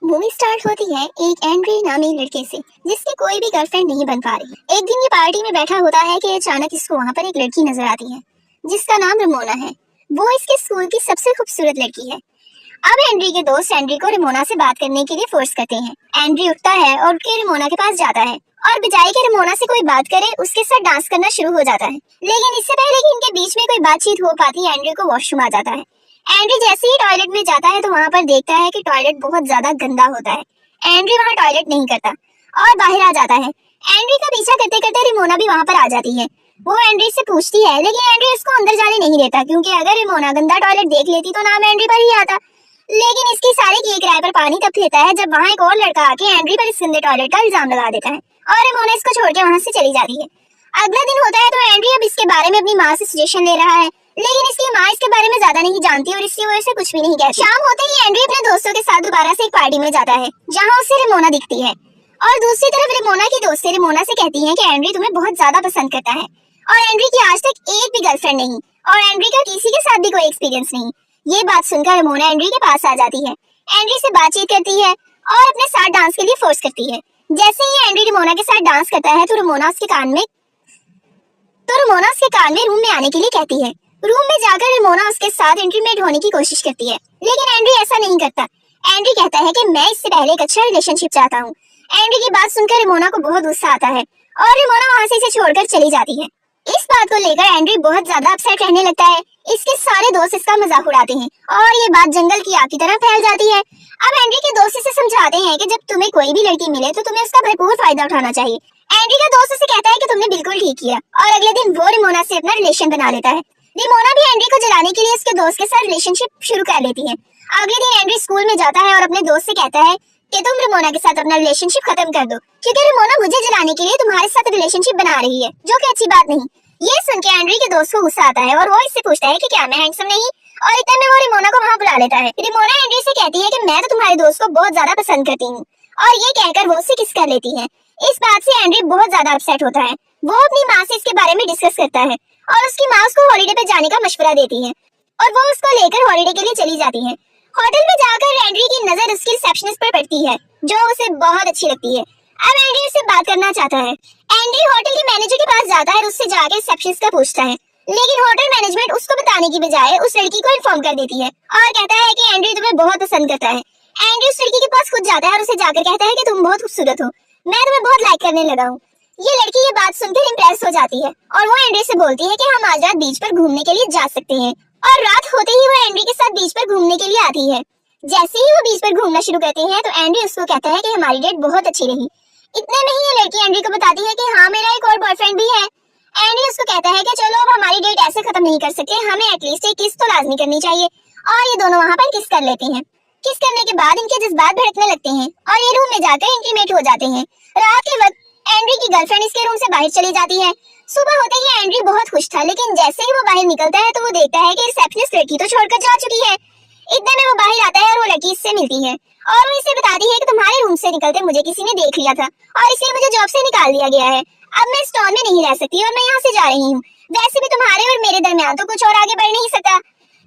Movie start होती है एक एंड्री नामी लड़के से जिसकी कोई भी गर्लफ्रेंड नहीं बन पा रही। एक दिन ये पार्टी में बैठा होता है कि अचानक इसको वहाँ पर एक लड़की नजर आती है जिसका नाम रमोना है। वो इसके स्कूल की सबसे खूबसूरत लड़की है। अब एंड्री के दोस्त एंड्री को रमोना से बात करने के लिए फोर्स करते हैं। एंड्री उठता है और उठ के रमोना के पास जाता है और बजाय के रमोना से कोई बात करे उसके साथ डांस करना शुरू हो जाता है। लेकिन इससे पहले कि इनके बीच में कोई बातचीत हो पाती, एंड्री को वॉशरूम आ जाता है। एंड्री जैसे ही टॉयलेट में जाता है तो वहाँ पर देखता है कि टॉयलेट बहुत ज्यादा गंदा होता है। एंड्री वहाँ टॉयलेट नहीं करता और बाहर आ जाता है। एंड्री का पीछा करते करते रिमोना भी वहाँ पर आ जाती है। वो एंड्री से पूछती है लेकिन एंड्री उसको अंदर जाने नहीं देता क्योंकि अगर रिमोना गंदा टॉयलेट देख लेती तो नाम एंड्री पर ही आता। लेकिन इसकी सारे किए किराए पर पानी तब फिरता है जब वहाँ एक और लड़का आके एंड्री पर इस गंदे टॉयलेट का इल्जाम लगा देता है और रिमोना इसको छोड़ के वहाँ से चली जाती है। अगला दिन होता है तो एंड्री अब इसके बारे में अपनी माँ से सजेशन ले रहा है, लेकिन इसकी माँ इसके बारे में ज्यादा नहीं जानती और इसकी वजह से कुछ भी नहीं कहती। शाम होते ही एंड्री अपने दोस्तों के साथ दोबारा से एक पार्टी में जाता है जहाँ उसे रिमोना दिखती है और दूसरी तरफ रिमोना की दोस्त रिमोना से कहती है कि एंड्री तुम्हें बहुत ज्यादा पसंद करता है और एंड्री की आज तक एक भी गर्लफ्रेंड नहीं और एंड्री का किसी के साथ भी कोई एक्सपीरियंस नहीं। ये बात सुनकर रिमोना एंड्री के पास आ जाती है, एंड्री से बातचीत करती है और अपने साथ डांस के लिए फोर्स करती है। जैसे ही एंड्री रिमोना के साथ डांस करता है तो रिमोना उसके कान में रूम में आने के लिए कहती है। रूम में जाकर रिमोना उसके साथ इंटीमेट होने की कोशिश करती है, लेकिन एंड्री ऐसा नहीं करता। एंड्री कहता है कि मैं इससे पहले एक अच्छा रिलेशनशिप चाहता हूँ। एंड्री की बात सुनकर रिमोना को बहुत गुस्सा आता है और रिमोना वहाँ से इसे छोड़कर चली जाती है। इस बात को लेकर एंड्री बहुत ज्यादा अपसेट रहने लगता है। इसके सारे दोस्त इसका मजाक उड़ाते हैं और ये बात जंगल की आग की तरह फैल जाती है। अब एंड्री के दोस्त इसे समझाते हैं कि जब तुम्हें कोई भी लड़की मिले तो तुम्हें उसका भरपूर फायदा उठाना चाहिए। एंड्री का दोस्त उसे कहता है कि तुमने बिल्कुल ठीक किया और अगले दिन वो रिमोना से अपना रिलेशन बना लेता है। रिमोना भी एंड्री को जलाने के लिए उसके दोस्त के साथ रिलेशनशिप शुरू कर लेती है। अगले दिन एंड्री स्कूल में जाता है और अपने दोस्त से कहता है कि तुम रिमोना के साथ अपना रिलेशनशिप खत्म कर दो क्योंकि रिमोना मुझे जलाने के लिए तुम्हारे साथ रिलेशनशिप बना रही है, जो कि अच्छी बात नहीं। ये सुन के एंड्री के दोस्त को गुस्सा आता है और वो इससे पूछता है कि क्या मैं हैंडसम नहीं, और इतने में वो रिमोना को वहाँ बुला लेता है। रिमोना एंड्री से कहती है कि मैं तो तुम्हारे दोस्त को बहुत ज्यादा पसंद करती हूँ और ये कहकर वो उससे किस कर लेती है। इस बात से एंड्री बहुत ज्यादा अपसेट होता है। वो अपनी माँ से इसके बारे में डिस्कस करता है और उसकी माँ उसको हॉलीडे पे जाने का मशवरा देती है और वो उसको लेकर हॉलीडे के लिए चली जाती है। होटल में जाकर एंड्री की नजर उसकी रिसेप्शनिस्ट पर पड़ती है जो उसे बहुत अच्छी लगती है। अब एंड्री उससे बात करना चाहता है। एंड्री होटल के मैनेजर के पास जाता है और उससे जाकर रिसेप्शनिस्ट का पूछता है, लेकिन होटल मैनेजमेंट उसको बताने की बजाय उस लड़की को इन्फॉर्म कर देती है और कहता है कि एंड्री तुम्हें बहुत पसंद करता है। एंड्री उस लड़की के पास खुद जाता है और उसे जाकर कहता है कि तुम बहुत खूबसूरत हो, मैं तुम्हें बहुत लाइक करने लगा हूँ। ये लड़की ये बात सुनकर इम्प्रेस हो जाती है और वो एंड्री से बोलती है कि हम आज रात बीच पर घूमने के लिए जा सकते हैं। और रात होते ही वो एंड्री के साथ बीच पर घूमने के लिए आती है। जैसे ही वो बीच पर घूमना शुरू करते हैं तो एंड्री उसको कहता है कि हमारी डेट बहुत अच्छी रही। इतने में ही ये लड़की एंड्री को बताती है कि हाँ मेरा एक और बॉयफ्रेंड भी है। एंड्री उसको कहता है कि चलो अब हमारी डेट ऐसे खत्म नहीं कर सकते, हमें एटलीस्ट एक किस तो लाजमी करनी चाहिए। और ये दोनों वहाँ पर किस कर लेते हैं। किस करने के बाद इनके जज्बात भड़कने लगते हैं और ये रूम में जाकर इंटीमेट हो जाते हैं। रात के वक्त एंड्री की गर्लफ्रेंड इसके रूम से बाहर चली जाती है। सुबह होते ही एंड्री बहुत खुश था, लेकिन जैसे ही वो बाहर निकलता है तो वो देखता है कि रिसेप्शनिस्ट लड़की तो छोड़कर जा चुकी है। इतने में वो बाहर आता है और वो लड़की इससे मिलती है और वो इसे बताती है कि तुम्हारे रूम से निकलते मुझे किसी ने देख लिया था और इसलिए मुझे जॉब से निकाल दिया गया है। अब मैं इस टाउन में नहीं रह सकती और मैं यहाँ से जा रही हूँ। वैसे भी तुम्हारे और मेरे दरमियान तो कुछ और आगे बढ़ नहीं सकता।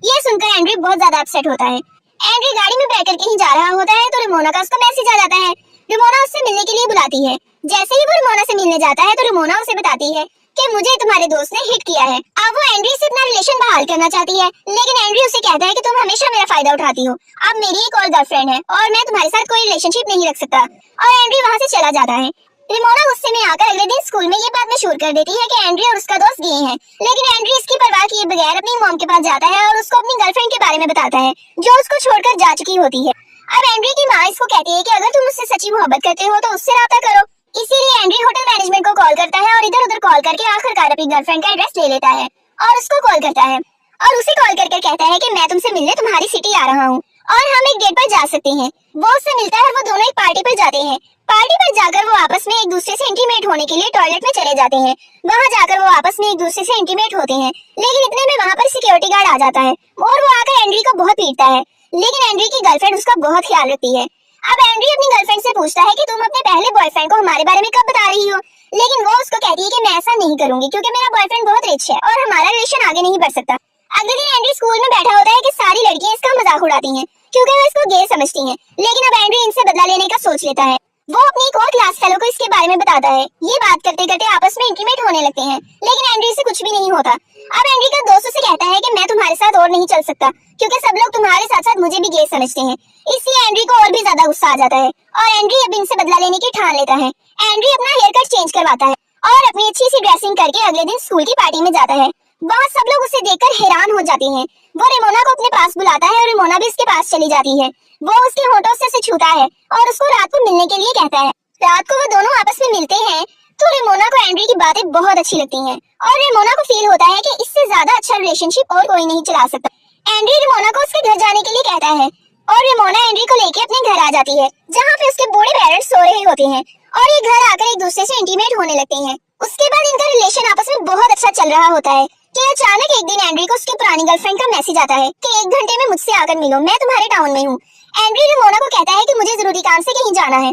ये सुनकर एंड्री बहुत ज्यादा अपसेट होता है। एंड्री गाड़ी में बैठ कर कहीं जा रहा होता है तो रिमोना का उसको मैसेज आ जाता है। रिमोना उससे मिलने के लिए बुलाती है। जैसे ही वो रिमोना से मिलने जाता है तो रिमोना उसे बताती है कि मुझे तुम्हारे दोस्त ने हिट किया है। अब वो एंड्री से अपना रिलेशन बहाल करना चाहती है, लेकिन एंड्री उसे कहता है कि तुम हमेशा मेरा फायदा उठाती हो, अब मेरी एक और गर्लफ्रेंड है और मैं तुम्हारे साथ कोई रिलेशनशिप नहीं रख सकता। और एंड्री वहाँ से चला जाता है। रिमोना गुस्से में आकर अगले दिन स्कूल में ये बात मशहूर कर देती है कि एंड्री और उसका दोस्त गए हैं, लेकिन एंड्री इसकी परवाह किए बगैर अपनी मॉम के पास जाता है और उसको अपनी गर्लफ्रेंड के बारे में बताता है जो उसको छोड़कर जा चुकी होती है। अब एंड्री की माँ इसको कहती है कि अगर तुम उससे सच्ची मोहब्बत करते हो तो उससे राब्ता करो। इसीलिए एंड्री होटल मैनेजमेंट को कॉल करता है और इधर उधर कॉल करके आखिरकार अपनी गर्लफ्रेंड का एड्रेस ले लेता है और उसको कॉल करता है और उसे कॉल करके कहता है कि मैं तुमसे मिलने तुम्हारी सिटी आ रहा हूँ और हम एक डेट पर जा सकते हैं। वो उससे मिलता है और वो दोनों एक पार्टी पर जाते हैं। पार्टी पर जाकर वो आपस में एक दूसरे से इंटीमेट होने के लिए टॉयलेट में चले जाते हैं। वहाँ जाकर वो आपस में एक दूसरे से इंटीमेट होते हैं, लेकिन इतने में वहाँ पर सिक्योरिटी गार्ड आ जाता है और वो आकर एंड्री को बहुत पीटता है, लेकिन एंड्री की गर्लफ्रेंड उसका बहुत ख्याल रखती है। अब एंड्री अपनी गर्लफ्रेंड से पूछता है कि तुम अपने पहले बॉयफ्रेंड को हमारे बारे में कब बता रही हो, लेकिन वो उसको कहती है कि मैं ऐसा नहीं करूंगी क्योंकि मेरा बॉयफ्रेंड बहुत रिच है और हमारा रिलेशन आगे नहीं बढ़ सकता। अगले दिन एंड्री स्कूल में बैठा होता है कि सारी लड़कियां इसका मजाक उड़ाती हैं, क्योंकि वो इसको गे समझती हैं। लेकिन अब एंड्रयू इनसे बदला लेने का सोच लेता है। वो अपनी एक और क्लास फेलो को इसके बारे में बताता है। ये बात करते करते आपस में इंटीमेट होने लगते हैं, लेकिन एंड्रयू से कुछ भी नहीं होता। अब एंड्रयू का दोस्त उसे कहता है कि मैं तुम्हारे साथ और नहीं चल सकता, क्योंकि सब लोग तुम्हारे साथ साथ मुझे भी गे समझते हैं। इसलिए एंड्रयू को और भी ज्यादा गुस्सा आ जाता है और एंड्रयू अब इनसे बदला लेने की ठान लेता है। एंड्रयू अपना हेयर कट चेंज करवाता है और अपनी अच्छी सी ड्रेसिंग करके अगले दिन स्कूल की पार्टी में जाता है। वहाँ सब लोग उसे देखकर हैरान हो जाते हैं। वो रेमोना को अपने पास बुलाता है और रेमोना भी उसके पास चली जाती है। वो उसके होठों से उसे छूता है और उसको रात को मिलने के लिए कहता है। रात को वो दोनों आपस में मिलते हैं तो रेमोना को एंड्रयू की बातें बहुत अच्छी लगती हैं और रेमोना को फील होता है कि इससे ज्यादा अच्छा रिलेशनशिप और कोई नहीं चला सकता। एंड्रयू रेमोना को उसके घर जाने के लिए कहता है और रेमोना एंड्रयू को लेके अपने घर आ जाती है, जहाँ पे उसके बूढ़े पेरेंट्स सो रहे होते हैं और ये घर आकर एक दूसरे से इंटीमेट होने लगते हैं। उसके बाद इनका रिलेशन आपस में बहुत अच्छा चल रहा होता है कि अचानक एक दिन एंड्रयू को उसकी पुरानी गर्लफ्रेंड का मैसेज आता है कि 1 घंटे में मुझसे आकर मिलो, मैं तुम्हारे टाउन में हूँ। एंड्रयू रेमोना को कहता है कि मुझे जरूरी काम से कहीं जाना है।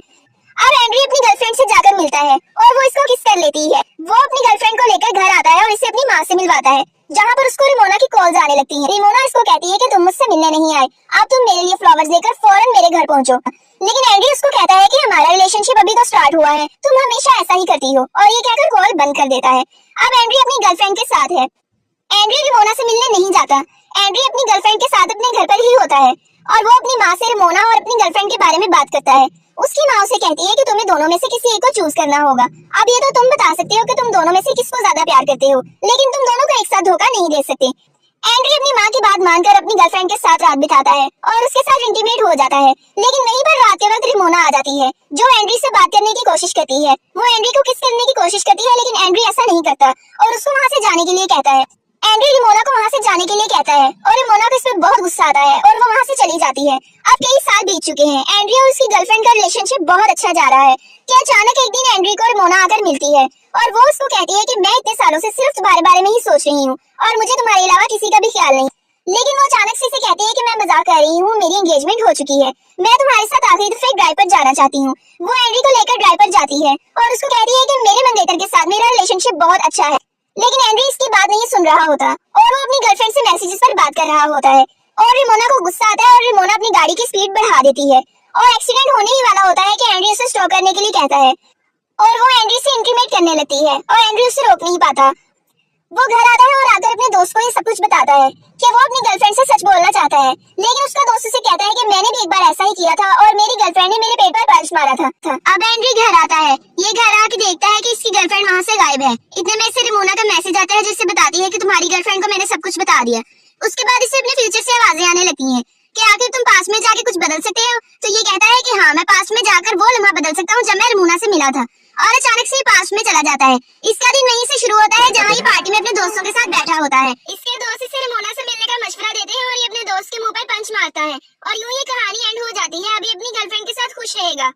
अब एंड्रयू अपनी गर्लफ्रेंड से जाकर मिलता है और वो इसको किस कर लेती है। वो अपनी गर्लफ्रेंड को लेकर घर आता है और इसे अपनी माँ से मिलवाता है, जहाँ पर उसको रेमोना की कॉल्स आने लगती हैं। रेमोना इसको कहती है कि तुम मुझसे मिलने नहीं आए, अब तुम मेरे लिए फ्लावर्स लेकर फौरन मेरे घर पहुंचो। लेकिन एंड्रयू उसको कहता है कि हमारा रिलेशनशिप अभी तो स्टार्ट हुआ है, तुम हमेशा ऐसा ही करती हो, और ये कहकर कॉल बंद कर देता है। अब एंड्रयू अपनी गर्लफ्रेंड के साथ है। एंड्रयू रेमोना से मिलने नहीं जाता। एंड्रयू अपनी गर्लफ्रेंड के साथ अपने घर पर ही होता है और वो अपनी माँ से रेमोना और अपनी गर्लफ्रेंड के बारे में बात करता है। उसकी माँ उसे कहती है कि तुम्हें दोनों में से किसी एक को चूज करना होगा। अब ये तो तुम बता सकते हो कि तुम दोनों में से किसको ज्यादा प्यार करते हो, लेकिन तुम दोनों को एक साथ धोखा नहीं दे सकते। एंड्रयू अपनी माँ की बात मानकर अपनी गर्लफ्रेंड के साथ रात बिताता है और उसके साथ इंटीमेट हो जाता है। लेकिन वहीं पर रात के वक्त रेमोना आ जाती है, जो एंड्रयू से बात करने की कोशिश करती है। वो एंड्रयू को किस करने की कोशिश करती है, लेकिन एंड्रयू ऐसा नहीं करता और उसको वहाँ से जाने के लिए कहता है। एंड्रयू रेमोना को वहाँ से जाने के लिए कहता है और रेमोना को इस पर बहुत गुस्सा आता है और वो वहाँ से चली जाती है। अब कई साल बीत चुके हैं। एंड्रयू और उसकी गर्लफ्रेंड का रिलेशनशिप बहुत अच्छा जा रहा है कि अचानक एक दिन एंड्रयू को रेमोना आकर मिलती है और वो उसको कहती है कि मैं इतने सालों से सिर्फ तुम्हारे बारे में ही सोच रही हूँ और मुझे तुम्हारे अलावा किसी का भी ख्याल नहीं। लेकिन वो अचानक से इसे कहती है कि मैं मजाक कर रही हूँ, मेरी एंगेजमेंट हो चुकी है, मैं तुम्हारे साथ आखिरी दफे ड्राइव पर जाना चाहती हूँ। वो एंड्रयू को लेकर ड्राइव पर जाती है और उसको कहती है कि मेरे मंगेतर के साथ मेरा रिलेशनशिप बहुत अच्छा है। लेकिन एंड्रयू इसकी बात नहीं सुन रहा होता और वो अपनी गर्लफ्रेंड से मैसेजेस पर बात कर रहा होता है और रेमोना को गुस्सा आता है और रेमोना अपनी गाड़ी की स्पीड बढ़ा देती है और एक्सीडेंट होने ही वाला होता है कि एंड्रयू उसे स्टॉप करने के लिए कहता है और वो एंड्रयू से इंटीमेट करने लगती है और एंड्रयू उसे रोक नहीं पाता। वो घर आता है और आकर अपने दोस्त को ये सब कुछ बताता है कि वो अपनी गर्लफ्रेंड से सच बोलना चाहता है, लेकिन उसका दोस्त उसे कहता है कि मैंने भी एक बार ऐसा ही किया था और मेरी गर्लफ्रेंड ने मेरे पेट पर पंच मारा था। अब एंड्रयू घर आता है। ये घर आके देखता है कि इसकी गर्लफ्रेंड वहाँ से गायब है। इतने में इसे रेमोना का मैसेज आता है जिससे बताती है कि तुम्हारी गर्लफ्रेंड को मैंने सब कुछ बता दिया। उसके बाद इसे अपने फ्यूचर से आवाजें आने लगती हैं कि आखिर तुम पास में जाके कुछ बदल सकते हो। तो ये कहता है कि हाँ, मैं पास में जाकर वो लम्हा बदल सकता हूँ जब मैं रेमोना से मिला था, और अचानक से पास में चला जाता है। इसका दिन वहीं से शुरू होता है जहाँ ये पार्टी में अपने दोस्तों के साथ बैठा होता है। इसके दोस्त इसे रेमोना से मिलने का मशवरा देते हैं और ये अपने दोस्त के मुंह पर पंच मारता है और यूं ये कहानी एंड हो जाती है। अभी अपनी गर्लफ्रेंड के साथ खुश रहेगा।